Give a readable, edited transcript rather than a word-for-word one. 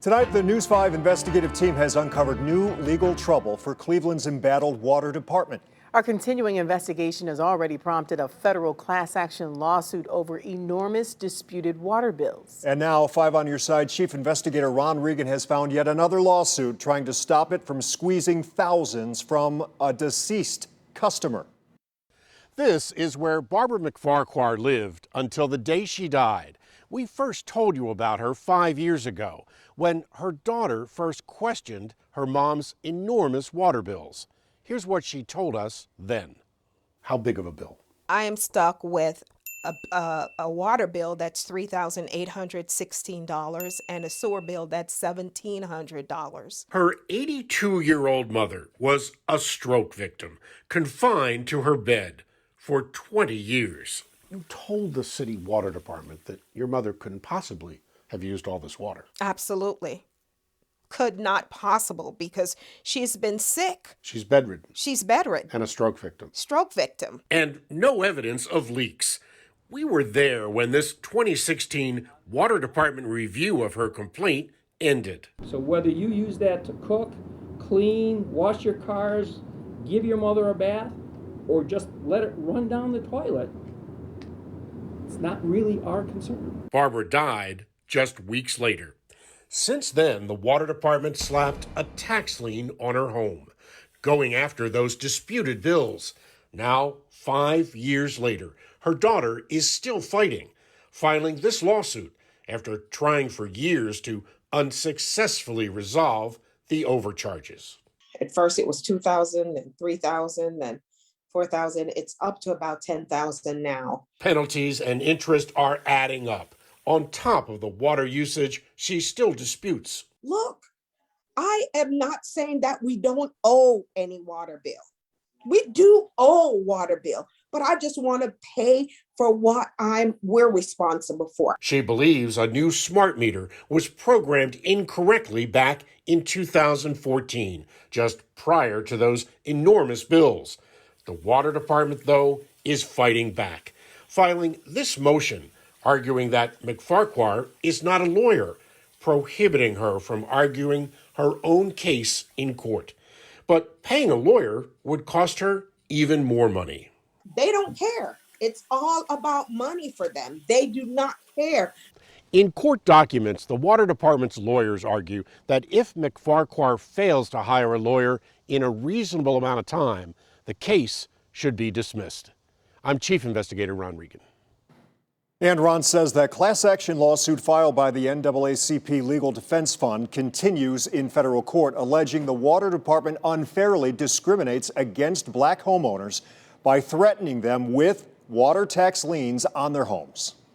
Tonight, the News 5 investigative team has uncovered new legal trouble for Cleveland's embattled water department. Our continuing investigation has already prompted a federal class action lawsuit over enormous disputed water bills. And now, 5 on your side, Chief Investigator Ron Regan has found yet another lawsuit trying to stop it from squeezing thousands from a deceased customer. This is where Barbara McFarquhar lived until the day she died. We first told you about her 5 years ago when her daughter first questioned her mom's enormous water bills. Here's what she told us then. How big of a bill? I am stuck with a water bill that's $3,816 and a sewer bill that's $1,700. Her 82-year-old mother was a stroke victim, confined to her bed for 20 years. You told the city water department that your mother couldn't possibly have used all this water. Absolutely. Could not possible because she's been sick. She's bedridden. She's bedridden. And a stroke victim. Stroke victim. And no evidence of leaks. We were there when this 2016 water department review of her complaint ended. So whether you use that to cook, clean, wash your cars, give your mother a bath, or just let it run down the toilet, it's not really our concern. Barbara died just weeks later. Since then, the water department slapped a tax lien on her home, going after those disputed bills. Now, 5 years later, her daughter is still fighting, filing this lawsuit after trying for years to unsuccessfully resolve the overcharges. At first it was $2,000 and $3,000 and $4,000. It's up to about $10,000 now. Penalties and interest are adding up. On top of the water usage she still disputes. Look, I am not saying that we don't owe any water bill. We do owe water bill, but I just want to pay for what we're responsible for. She believes a new smart meter was programmed incorrectly back in 2014, just prior to those enormous bills. The water department, though, is fighting back, filing this motion arguing that McFarquhar is not a lawyer, prohibiting her from arguing her own case in court. But paying a lawyer would cost her even more money. They don't care. It's all about money for them. They do not care. In court documents, the water department's lawyers argue that if McFarquhar fails to hire a lawyer in a reasonable amount of time, the case should be dismissed. I'm Chief Investigator Ron Regan. And Ron says that class action lawsuit filed by the NAACP Legal Defense Fund continues in federal court, alleging the water department unfairly discriminates against black homeowners by threatening them with water tax liens on their homes.